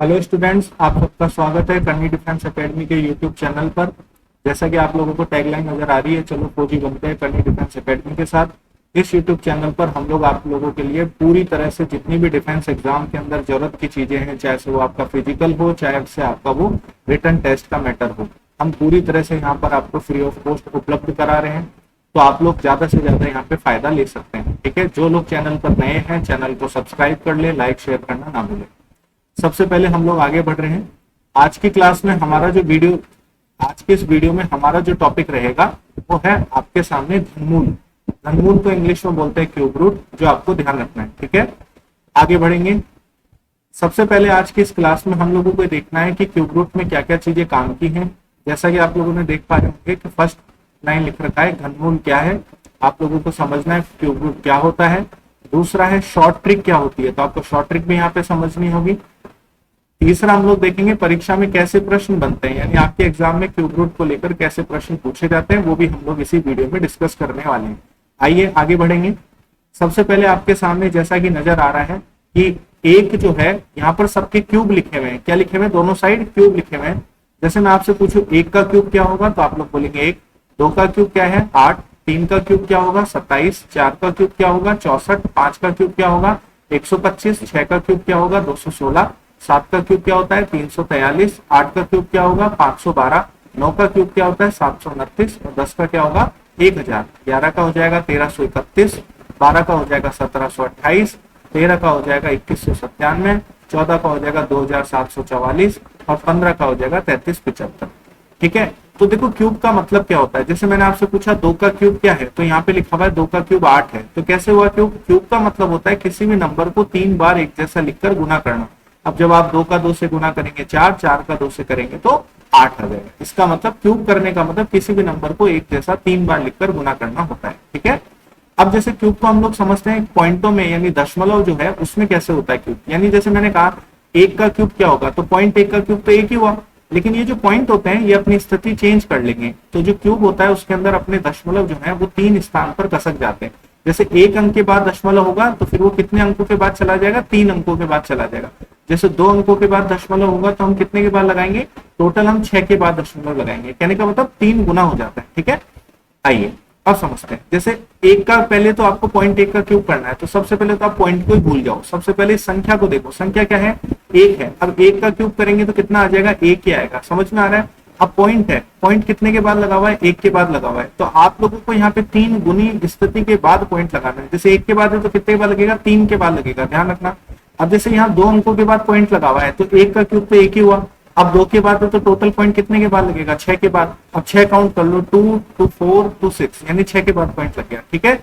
Hello students, आप सबका स्वागत है करनी डिफेंस एकेडमी के यूट्यूब चैनल पर। जैसा कि आप लोगों को टैगलाइन नजर आ रही है, चलो फौजी बनते हैं करनी डिफेंस एकेडमी के साथ। इस यूट्यूब चैनल पर हम लोग आप लोगों के लिए पूरी तरह से जितनी भी डिफेंस एग्जाम के अंदर जरूरत की चीजें हैं, चाहे से वो आपका फिजिकल हो, चाहे से आपका वो रिटन टेस्ट का मैटर हो, हम पूरी तरह से यहाँ पर आपको फ्री ऑफ कॉस्ट उपलब्ध करा रहे हैं। तो आप लोग ज्यादा से ज्यादा यहाँ पे फायदा ले सकते हैं। ठीक है, जो लोग चैनल पर नए हैं चैनल को सब्सक्राइब कर ले, लाइक शेयर करना ना भूलें। सबसे पहले हम लोग आगे बढ़ रहे हैं। आज की क्लास में हमारा जो वीडियो आज के इस वीडियो में हमारा जो टॉपिक रहेगा वो है आपके सामने घनमूल। घनमूल को इंग्लिश में बोलते हैं क्यूब रूट, जो आपको ध्यान रखना है। ठीक है, आगे बढ़ेंगे। सबसे पहले आज की इस क्लास में हम लोगों को देखना है कि क्यूब रूट में क्या क्या चीजें काम की हैं। जैसा कि आप लोगों ने देख पा रहे होंगे कि फर्स्ट लाइन लिख रखा है घनमूल क्या है, आप लोगों को समझना है क्यूब रूट क्या होता है। दूसरा है शॉर्ट ट्रिक क्या होती है, तो आपको शॉर्ट ट्रिक भी यहाँ पे समझनी होगी। तीसरा हम लोग देखेंगे परीक्षा में कैसे प्रश्न बनते हैं, यानी आपके एग्जाम में क्यूब रूट को लेकर कैसे प्रश्न पूछे जाते हैं, वो भी हम लोग इसी वीडियो में डिस्कस करने वाले हैं। आइए आगे बढ़ेंगे। सबसे पहले आपके सामने जैसा कि नजर आ रहा है कि एक जो है यहाँ पर सबके क्यूब लिखे हुए हैं। क्या लिखे हुए हैं? दोनों साइड क्यूब लिखे हुए हैं। जैसे मैं आपसे पूछूं एक का क्यूब क्या होगा, तो आप लोग बोलेंगे एक। दो का क्यूब क्या है? 8। तीन का क्यूब क्या होगा? 27। चार का क्यूब क्या होगा? 64। पांच का क्यूब क्या होगा? 125। छह का क्यूब क्या होगा? 216। सात का क्यूब क्या होता है? 343। आठ का क्यूब क्या होगा? 512। नौ का क्यूब क्या होता है? 729। और 10 का क्या होगा? 1000। 11 का हो जाएगा 1331। 12 का हो जाएगा 1728। 13 का हो जाएगा 2197। 14 का हो जाएगा 2744। और 15 का हो जाएगा 3375। ठीक है, तो देखो क्यूब का मतलब क्या होता है। जैसे मैंने आपसे पूछा दो का क्यूब क्या है, तो यहाँ पे लिखा हुआ है दो का क्यूब 8 है। तो कैसे हुआ क्यूब? क्यूब का मतलब होता है किसी भी नंबर को 3 बार एक जैसा लिखकर गुना करना। अब जब आप 2 का 2 से गुना करेंगे 4, 4 का 2 से करेंगे तो 8 आ जाएगा। इसका मतलब क्यूब करने का मतलब किसी भी नंबर को एक जैसा 3 बार लिखकर गुना करना होता है। ठीक है, अब जैसे क्यूब को हम लोग समझते हैं पॉइंटों में, यानी दशमलव जो है उसमें कैसे होता है क्यूब। यानी जैसे मैंने कहा एक का क्यूब क्या होगा, तो पॉइंट एक का क्यूब तो एक ही हुआ, लेकिन ये जो पॉइंट होते हैं ये अपनी स्थिति चेंज कर लेंगे। तो जो क्यूब होता है उसके अंदर अपने दशमलव जो है वो 3 स्थान पर कसक जाते हैं। जैसे एक अंक के बाद दशमलव होगा तो फिर वो कितने अंकों के बाद चला जाएगा? 3 अंकों के बाद चला जाएगा। जैसे 2 अंकों के बाद दशमलव होगा तो हम कितने के बाद लगाएंगे? टोटल हम 6 के बाद दशमलव लगाएंगे। कहने का मतलब 3 गुना हो जाता है। ठीक है, आइए अब समझते हैं। जैसे एक का पहले तो आपको पॉइंट एक का क्यूब करना है, तो सबसे पहले तो आप पॉइंट को ही भूल जाओ। सबसे पहले इस संख्या को देखो, संख्या क्या है? एक है। अब एक का क्यूब करेंगे तो कितना आ जाएगा? एक ही आएगा। समझ में आ रहा है? अब पॉइंट है, पॉइंट कितने के बाद लगा हुआ है? एक के बाद लगा हुआ है। तो आप लोगों को यहाँ पे 3 गुनी स्थिति के बाद पॉइंट लगाना है। जैसे एक के बाद है तो कितने के बाद लगेगा? 3 के बाद लगेगा, ध्यान रखना। अब जैसे यहाँ 2 अंकों के बाद पॉइंट लगा हुआ है तो एक का क्यूब तो एक ही हुआ। अब 2 के बाद है तो टोटल पॉइंट कितने के बाद लगेगा? 6 के बाद। अब 6 काउंट कर लो, 2 2 4 2 6, यानी 6 के बाद पॉइंट लग गया। ठीक है,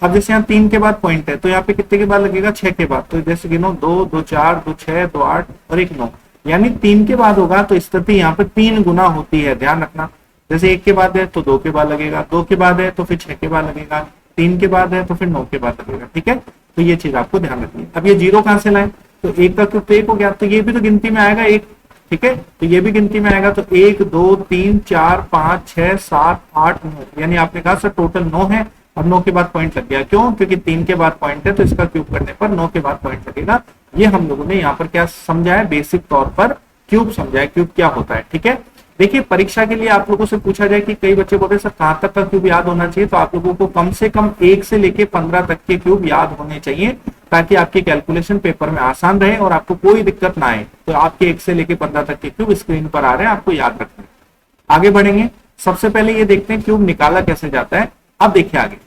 अब जैसे यहाँ 3 के बाद पॉइंट है तो यहाँ पे कितने के बाद लगेगा? 6 के बाद। तो जैसे गिनो 2 2 4 2 6 2 8 और 1 9, यानी 3 के बाद होगा तो स्थिति यहाँ पे 3 गुना होती है, ध्यान रखना। जैसे 1 के बाद है तो 2 के बाद लगेगा, 2 के बाद है तो फिर 6 के बाद लगेगा, 3 के बाद है तो फिर 9 के बाद लगेगा। ठीक है, तो ये चीज आपको ध्यान रखनी है। अब ये जीरो कहां से लाए? तो एक का क्यूब तो एक हो गया, तो ये भी तो गिनती में आएगा एक। ठीक है, तो ये भी गिनती में आएगा। तो 1 2 3 4 5 6 7 8 9, यानी आपने कहा सर टोटल 9 है। अब 9 के बाद पॉइंट लग गया, क्यों? क्योंकि 3 के बाद पॉइंट है तो इसका क्यूब करने पर 9 के बाद पॉइंट लगेगा। ये हम लोगों ने यहाँ पर क्या समझा है? बेसिक तौर पर क्यूब समझा है, क्यूब क्या होता है। ठीक है, देखिए परीक्षा के लिए आप लोगों से पूछा जाए कि कई बच्चे बोलते हैं सर कहां तक का क्यूब याद होना चाहिए, तो आप लोगों को कम से कम 1 से लेके 15 तक के क्यूब याद होने चाहिए, ताकि आपकी कैलकुलेशन पेपर में आसान रहे और आपको कोई दिक्कत ना आए। तो आपके 1 से लेके 15 तक के क्यूब स्क्रीन पर आ रहे हैं, आपको याद रखना है। आगे बढ़ेंगे। सबसे पहले ये देखते हैं क्यूब निकाला कैसे जाता है। अब देखिए आगे,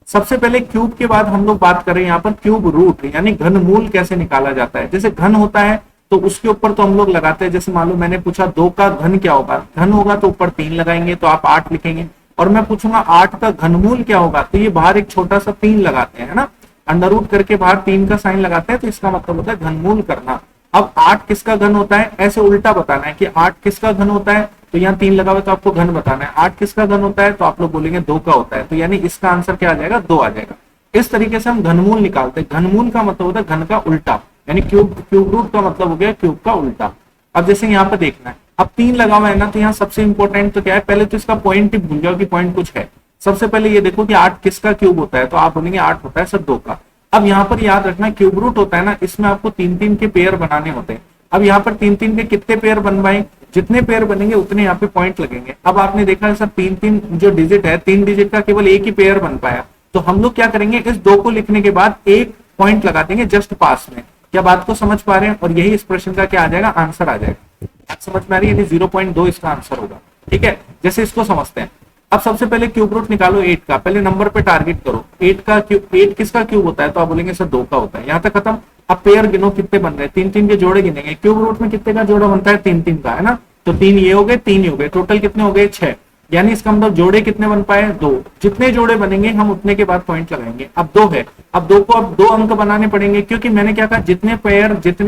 सबसे पहले क्यूब के बाद हम लोग बात करें यहाँ पर क्यूब रूट, यानी घनमूल कैसे निकाला जाता है। जैसे घन होता है तो उसके ऊपर तो हम लोग लगाते हैं। जैसे मान लो मैंने पूछा 2 का घन क्या होगा, घन होगा तो ऊपर 3 लगाएंगे तो आप 8 लिखेंगे। और मैं पूछूंगा 8 का घनमूल क्या होगा, तो ये बाहर एक छोटा सा 3 लगाते हैं, है ना, अंडर रूट करके बाहर 3 का साइन लगाते हैं, तो इसका मतलब होता है घनमूल करना। अब 8 किसका घन होता है, ऐसे उल्टा बताना है कि 8 किसका घन होता है, तो यहाँ 3 लगा हुआ तो आपको घन बताना है। 8 किसका घन होता है, तो आप लोग बोलेंगे 2 का होता है, तो यानी इसका आंसर क्या आ जाएगा? 2 आ जाएगा। इस तरीके से हम घनमूल निकालते हैं। घनमूल का मतलब होता है घन का उल्टा, यानी क्यूब रूट का मतलब हो गया क्यूब का उल्टा। अब जैसे यहाँ पे देखना है, अब 3 लगा हुआ है ना, तो यहाँ सबसे इंपॉर्टेंट तो क्या है? पहले तो इसका पॉइंट ही भूल जाओ कि पॉइंट कुछ है। सबसे पहले ये देखो कि 8 किसका क्यूब होता है, तो आप बोलेंगे 8 होता है सर 2 का। अब यहाँ पर याद रखना क्यूब रूट होता है ना, इसमें आपको 3 3 के पेयर बनाने होते हैं। अब यहाँ पर 3-3 के कितने पेयर बनवाए, जितने पेयर बनेंगे उतने यहाँ पे पॉइंट लगेंगे। अब आपने देखा सर 3-3 जो डिजिट है, 3 डिजिट का केवल एक ही पेयर बन पाया, तो हम लोग क्या करेंगे, इस 2 को लिखने के बाद एक पॉइंट लगा देंगे जस्ट पास में। क्या बात को समझ पा रहे हैं? और यही इस प्रश्न का क्या आ जाएगा, आंसर आ जाएगा। समझ में आ रही है? 0.2 इसका आंसर होगा। ठीक है, जैसे इसको समझते हैं। अब सबसे पहले क्यूब रूट निकालो 8 का, पहले नंबर पे टारगेट करो। 8 का क्यूब, 8 किसका क्यूब होता है, तो आप बोलेंगे सर 2 का होता है। यहाँ तक खत्म। अब पेयर गिनो कितने बन रहे हैं, 3-3 के जोड़े गिनेंगे। क्यूब रूट में कितने का जोड़ा बनता है, 3-3 का, है ना। तो 3 ये हो गए, 3 ये हो गए, टोटल कितने हो गए, 6। यानी इसका मतलब जोड़े कितने बन पाए, 2। जितने जोड़े बनेंगे हम उतने के बाद पॉइंट लगाएंगे। अब 2 है, अब 2 को अब 2 अंक बनाने पड़ेंगे, क्योंकि मैंने क्या कहा, जितने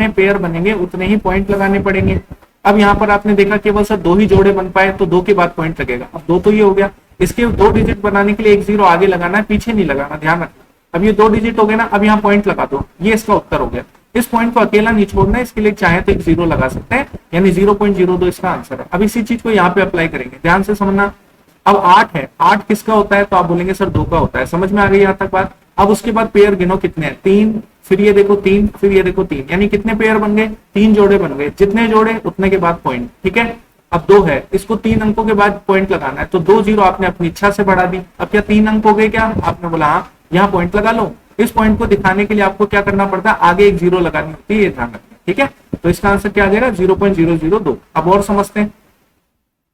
पेयर बनेंगे उतने ही पॉइंट लगाने पड़ेंगे। अब यहाँ पर आपने देखा केवल सर 2 ही जोड़े बन पाए, तो 2 के बाद पॉइंट लगेगा। अब 2 तो ये हो गया, इसके 2 डिजिट बनाने के लिए एक 0 आगे लगाना है, पीछे नहीं लगाना, ध्यान रखना। अब ये 2 डिजिट हो गए ना, अब यहाँ पॉइंट लगा दो, ये इसका उत्तर हो गया। इस पॉइंट को अकेला नहीं छोड़ना है, इसके लिए चाहे तो एक 0 लगा सकते हैं, यानी 0.02 इसका आंसर है। अब इसी चीज को यहाँ पे अप्लाई करेंगे, ध्यान से समझना। अब 8 है, 8 किसका होता है, तो आप बोलेंगे सर 2 का होता है। समझ में आ गई यहाँ तक बात? अब उसके बाद पेयर गिनो कितने हैं, 3, फिर ये देखो 3, फिर ये देखो 3, यानी कितने पेयर बन गए, 3 जोड़े बन गए। जितने जोड़े उतने के बाद पॉइंट। ठीक है, अब 2 है, इसको 3 अंकों के बाद पॉइंट लगाना है, तो 2 0 आपने अपनी इच्छा से बढ़ा दी। अब क्या 3 अंक हो गए क्या, आपने बोला हाँ, यहाँ पॉइंट लगा लो। इस पॉइंट को दिखाने के लिए आपको क्या करना पड़ता है, आगे एक 0 लगानी होती है, ये ध्यान रखना। ठीक है, तो इसका आंसर क्या आ जाएगा, 0.002। अब और समझते हैं।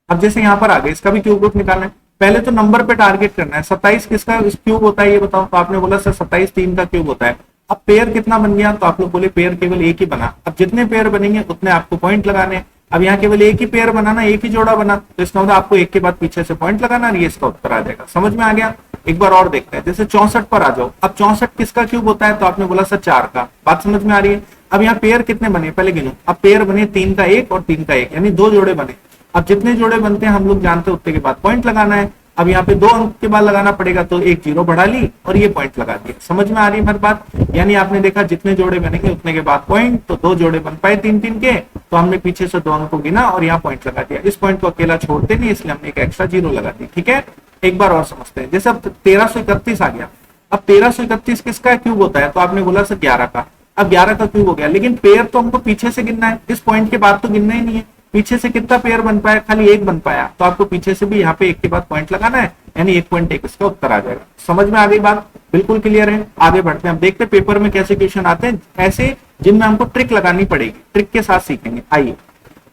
अब जैसे यहाँ पर आ गए, इसका भी क्यूब रूट निकालना है। पहले तो नंबर पे टारगेट करना है। 27 किसका क्यूब होता है ये बताओ, तो आपने बोला सर 27 3 का क्यूब होता है। अब पेयर कितना बन गया, तो आप लोग बोले पेयर केवल एक ही बना। अब जितने पेयर बनेंगे उतने आपको पॉइंट लगाने। अब यहाँ केवल एक ही पेयर बनाना, एक ही जोड़ा बना, तो इसका मतलब आपको एक के बाद पीछे से पॉइंट लगाना, ये इसका उत्तर आ जाएगा। समझ में आ गया? एक बार और देखते हैं, जैसे 64 पर आ जाओ। अब 64 किसका क्यूब होता है, तो आपने बोला सर 4 का। बात समझ में आ रही है? अब यहाँ पेयर कितने बने, पहले गिनो। अब पेयर बने 3 का 1 और 3 का 1, यानी 2 जोड़े बने। अब जितने जोड़े बनते हैं हम लोग जानते हैं, उतने के बाद पॉइंट लगाना है। अब यहाँ पे 2 अंक के बाद लगाना पड़ेगा, तो एक 0 बढ़ा ली और ये पॉइंट लगा दिया। समझ में आ रही है हर बात? यानी आपने देखा जितने जोड़े बनेंगे उतने के बाद पॉइंट, तो 2 जोड़े बन पाए 3-3 के, तो हमने पीछे से 2 अंक को गिना और यहाँ पॉइंट लगा दिया। इस पॉइंट को अकेला छोड़ते नहीं, इसलिए हमने एक एक्स्ट्रा 0 लगा दी। ठीक है, एक बार और समझते हैं। जैसे अब 1331 आ गया। अब 1331 किसका क्यूब होता है, तो आपने बोला सर 11 का। अब 11 का क्यूब हो गया, लेकिन पेयर तो हमको पीछे से गिनना है, इस पॉइंट के बाद तो गिनना ही नहीं है। पीछे से कितना पेयर बन पाया, खाली 1 बन पाया, तो आपको पीछे से भी यहाँ पे 1 के बाद पॉइंट लगाना है, यानी 1.1 इसका उत्तर आ जाएगा। समझ में आ गई बात? बिल्कुल क्लियर है। आगे बढ़ते हैं, अब देखते हैं पेपर में कैसे क्वेश्चन आते हैं, ऐसे जिनमें हमको ट्रिक लगानी पड़ेगी, ट्रिक के साथ सीखेंगे। आइए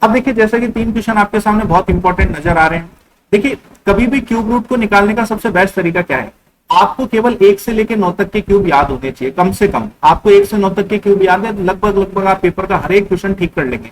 अब देखिए, जैसा कि 3 क्वेश्चन आपके सामने बहुत इंपॉर्टेंट नजर आ रहे हैं। देखिए, कभी भी क्यूब रूट को निकालने का सबसे बेस्ट तरीका क्या है, आपको केवल 1 से लेकर 9 तक के क्यूब याद होने चाहिए, कम से कम आपको 1 से 9 तक के क्यूब याद है, लगभग आप पेपर का हर एक क्वेश्चन ठीक कर लेंगे।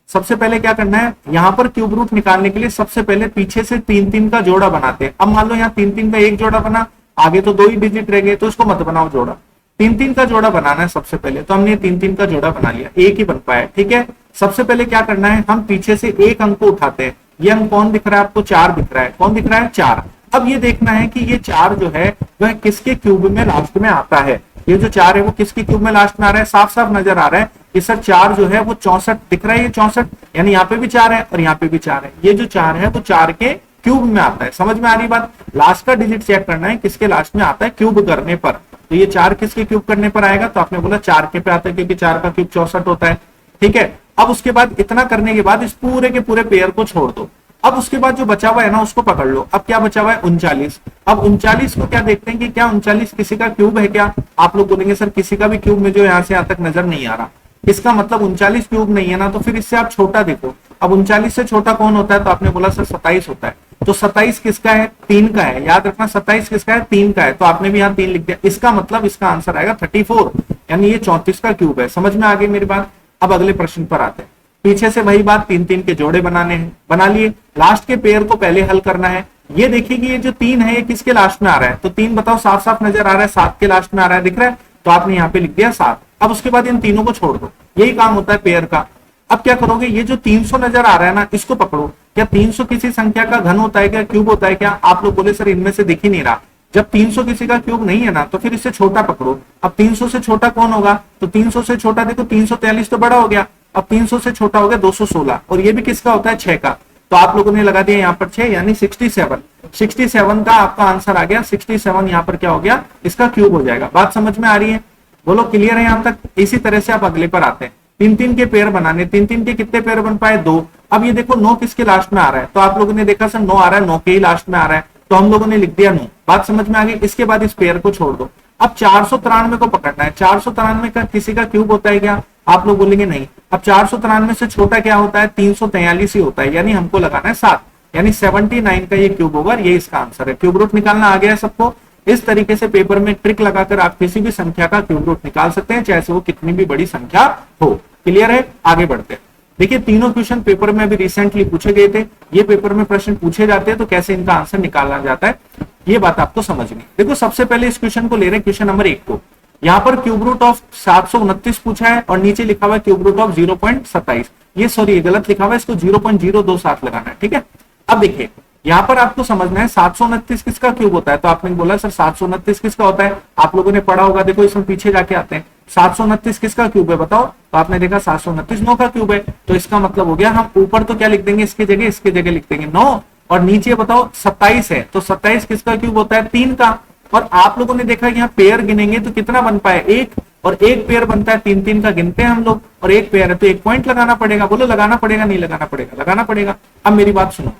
सबसे पहले क्या करना है, यहाँ पर क्यूब रूट निकालने के लिए सबसे पहले पीछे से 3-3 का जोड़ा बनाते हैं। अब मान लो यहाँ 3-3 का एक जोड़ा बना, आगे तो 2 ही डिजिट रह गए, तो उसको मत बनाओ जोड़ा, 3-3 का जोड़ा बनाना है सबसे पहले। तो हमने 3-3 का जोड़ा बना लिया, एक ही बन पाया। ठीक है, सबसे पहले क्या करना है, हम पीछे से एक अंक को उठाते हैं। ये अंक कौन दिख रहा है आपको, 4 दिख रहा है। कौन दिख रहा है, 4। अब ये देखना है कि ये 4 जो है वह किसके क्यूब में लास्ट में आता है। ये जो 4 है वो किसके क्यूब में लास्ट में आ रहा है, साफ साफ नजर आ रहा है कि सर 4 जो है वो 64 दिख रहा है, ये 64, यानी यहाँ पे भी 4 है और यहाँ पे भी 4 है। ये जो 4 है वो 4 के क्यूब में आता है। समझ में आ रही बात? लास्ट का डिजिट चेक करना है किसके लास्ट में आता है क्यूब करने पर। तो ये 4 किसके क्यूब करने पर आएगा, तो आपने बोला 4 के पे आता है, क्योंकि 4 का क्यूब 64 होता है। ठीक है, अब उसके बाद इतना करने के बाद इस पूरे के पूरे पेयर को छोड़ दो। अब उसके बाद जो बचा हुआ है ना उसको पकड़ लो। अब क्या बचा हुआ है, 39। अब 39 को क्या देखते हैं कि क्या 39 किसी का क्यूब है क्या। आप लोग बोलेंगे सर किसी का भी क्यूब में जो यहाँ से यहाँ तक नजर नहीं आ रहा, इसका मतलब 39 क्यूब नहीं है ना, तो फिर इससे आप छोटा देखो। अब 39 से छोटा कौन होता है, तो आपने बोला सर 27 होता है। तो 27 किसका है, 3 का है। याद रखना 27 किसका है, 3 का है। तो आपने भी यहाँ 3 लिख दिया, इसका मतलब इसका आंसर आएगा 34, यानी ये 34 का क्यूब है। समझ में आ गई मेरी बात? अब अगले प्रश्न पर आते हैं। पीछे से वही बात, 3-3 के जोड़े बनाने हैं, बना लिए। लास्ट के पेयर को पहले हल करना है। ये देखिए कि ये जो 3 है ये किसके लास्ट में आ रहा है, तो 3 बताओ, साफ साफ नजर आ रहा है 7 के लास्ट में आ रहा है, दिख रहा है। तो आपने यहाँ पे लिख दिया 7। अब उसके बाद इन तीनों को छोड़ दो, यही काम होता है पेयर का। अब क्या करोगे, ये जो 300 नजर आ रहा है ना, इसको पकड़ो। क्या 300 किसी संख्या का घन होता है क्या, क्यूब होता है क्या? आप लोग बोले सर इनमें से दिख ही नहीं रहा। जब 300 किसी का क्यूब नहीं है ना, तो फिर इससे छोटा पकड़ो। अब 300 से छोटा कौन होगा, तो 300 से छोटा देखो 343 तो बड़ा हो गया। अब 300 से छोटा हो गया 216, और ये भी किसका होता है, 6 का। तो आप लोगों ने लगा दिया यहाँ पर 6, यानी 67 का आपका आंसर आ गया। 67 यहाँ पर क्या हो गया, इसका क्यूब हो जाएगा। बात समझ में आ रही है? बोलो क्लियर है यहाँ तक? इसी तरह से आप अगले पर आते हैं। तीन तीन के पेयर बनाने, तीन तीन के कितने पेयर बन पाए? 2। अब ये देखो 9 किसके लास्ट में आ रहा है, तो आप लोगों ने देखा सर 9 आ रहा है, 9 के ही लास्ट में आ रहा है, तो हम लोगों ने लिख दिया 9। बात समझ में आ गई? इसके बाद इस पेयर को छोड़ दो। अब 493 को पकड़ना है। 493 का किसी का क्यूब होता है क्या? आप लोग बोलेंगे नहीं। अब 493 से छोटा क्या होता है? 343 ही होता है, यानी हमको लगाना है 7, यानी 79 का ये क्यूब होगा। ये इसका आंसर है। क्यूब रूट निकालना आ गया है सबको? इस तरीके से पेपर में ट्रिक लगाकर आप किसी भी संख्या का क्यूब रूट निकाल सकते हैं, चाहे वो कितनी भी बड़ी संख्या हो। क्लियर है? आगे बढ़ते हैं। देखिए तीनों क्वेश्चन पेपर में अभी रिसेंटली पूछे गए थे। ये पेपर में प्रश्न पूछे जाते हैं तो कैसे इनका आंसर निकाला जाता है, ये बात आपको समझनी। देखो सबसे पहले इस क्वेश्चन को ले रहे हैं, क्वेश्चन नंबर 1 को। यहाँ पर क्यूब रूट ऑफ 729 पूछा है और नीचे लिखा हुआ है क्यूब रूट ऑफ 0.27। ये सॉरी गलत लिखा हुआ है, इसको 0.027 लगाना है। ठीक है, अब देखिए यहाँ पर आपको समझना है 729 किसका क्यूब होता है। तो आपने बोला सर 729 किसका होता है, आप लोगों ने पढ़ा होगा। देखो इसमें पीछे जाके आते हैं, 729 किसका क्यूब है बताओ। तो आपने देखा 729 9 का क्यूब है, तो इसका मतलब हो गया हम ऊपर तो क्या लिख देंगे, इसकी जगह लिख देंगे 9, और नीचे बताओ 27 है, तो 27 किसका क्यूब होता है? 3 का। और आप लोगों ने देखा कि यहाँ पेयर गिनेंगे तो कितना बन पाए? 1, और एक पेयर बनता है 3 3 का गिनते हैं हम लोग, और एक पेयर है तो 1 पॉइंट लगाना पड़ेगा। बोलो लगाना पड़ेगा नहीं लगाना पड़ेगा? लगाना पड़ेगा। अब मेरी बात सुनो,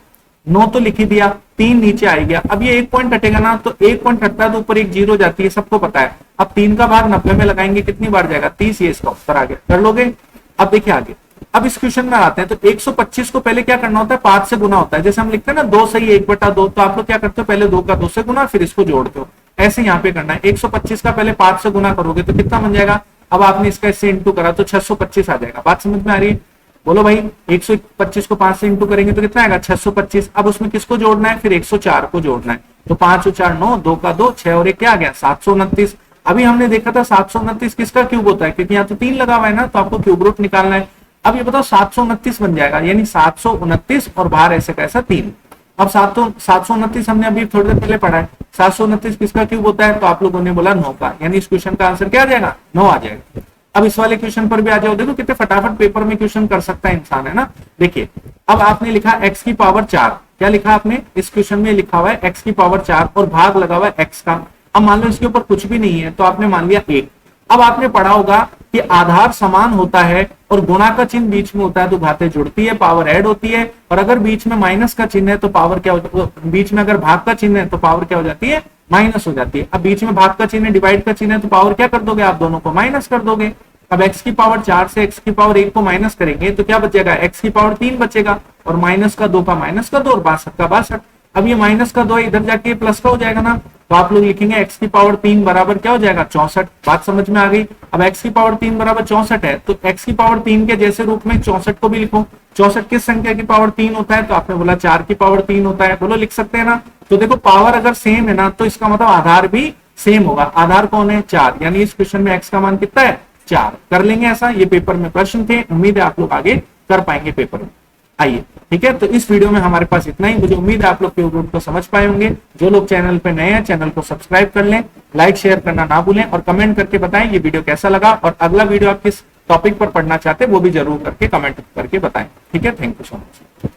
9 तो लिख ही दिया, 3 नीचे आ गया। अब ये 1 पॉइंट हटेगा ना, तो 1 पॉइंट हटता है तो ऊपर एक 0 जाती है, सबको पता है। अब 3 का भाग 90 में लगाएंगे, कितनी बार जाएगा? 30। ये इसका उत्तर आ गया। कर लोगे? अब देखिए आगे, अब इस क्वेश्चन में आते हैं। तो 125 को पहले क्या करना होता है? 5 से गुना होता है। जैसे हम लिखते हैं ना 2 सही 1/2, तो आप लोग क्या करते हो? पहले 2 का 2 से गुना, फिर इसको जोड़ते हो। ऐसे यहाँ पे करना है। 125 का पहले 5 से गुना करोगे तो कितना बन जाएगा? अब आपने इसका इससे इंटू करा तो 625 आ जाएगा। बात समझ में आ रही है? बोलो भाई, 125 को 5 से इंटू करेंगे तो कितना आएगा? 625। अब उसमें किसको जोड़ना है? फिर 104 को जोड़ना है। तो 5 और 4 9, 2 का 2 6, और एक क्या आ गया? 729। अभी हमने देखा था 729 किसका क्यूब होता है, क्योंकि यहाँ तो 3 लगा हुआ है ना, तो आपको क्यूब रूट निकालना है। अब ये बताओ 729 बन जाएगा, यानी 729 और बाहर ऐसे कैसा 3। अब 729 हमने अभी थोड़ी देर पहले पढ़ा है। 729 किसका क्यूब होता है? तो आप लोगों ने बोला 9 का, यानी इस क्वेश्चन का आंसर क्या आ जाएगा? 9 आ जाएगा। अब इस वाले क्वेश्चन पर भी आ जाओ। देखो कितने फटाफट पेपर में क्वेश्चन कर सकता है इंसान, है ना। देखिए अब आपने लिखा x की पावर 4। क्या लिखा आपने? इस क्वेश्चन में लिखा हुआ है x की पावर 4 और भाग लगा हुआ है x का। अब मान लो इसके ऊपर कुछ भी नहीं है, तो आपने मान लिया 1। अब आपने पढ़ा होगा कि आधार समान होता है और गुणा का चिन्ह बीच में होता है तो घातें जुड़ती है, पावर ऐड होती है। और अगर बीच में माइनस का चिन्ह है तो पावर क्या हो, बीच में अगर भाग का चिन्ह है तो पावर क्या हो जाती है? माइनस हो जाती है। अब बीच में भाग का चिन्ह है, डिवाइड का चिन्ह है, तो पावर क्या कर दोगे आप? दोनों को माइनस कर दोगे। अब x की पावर 4 से x की पावर 1 को माइनस करेंगे तो क्या बचेगा? x की पावर 3 बचेगा, और माइनस का 2 का माइनस का 2 और 62 का 62। अब ये माइनस का 2 इधर जाके प्लस का हो जाएगा ना, तो आप लोग लिखेंगे x की पावर 3 बराबर क्या हो जाएगा? 64। बात समझ में आ गई? अब x की पावर 3 बराबर 64 है, तो x की पावर 3 के जैसे रूप में 64 को भी लिखो। 64 किस संख्या की पावर 3 होता है? तो आपने बोला 4 की पावर 3 होता है। बोलो लिख सकते हैं ना। तो देखो पावर अगर सेम है ना, तो इसका मतलब आधार भी सेम होगा। आधार कौन है? 4, यानी इस क्वेश्चन में x का मान कितना है? 4। कर लेंगे ऐसा। ये पेपर में प्रश्न थे, उम्मीद है आप लोग आगे कर पाएंगे पेपर में। आइए, ठीक है। तो इस वीडियो में हमारे पास इतना ही। मुझे उम्मीद है आप लोग क्यूब रूट को समझ पाए होंगे। जो लोग चैनल पे नए हैं, चैनल को सब्सक्राइब कर लें, लाइक शेयर करना ना भूलें, और कमेंट करके बताएं ये वीडियो कैसा लगा, और अगला वीडियो आप किस टॉपिक पर पढ़ना चाहते हैं वो भी जरूर करके कमेंट करके बताएं। ठीक है, थैंक यू सो मच।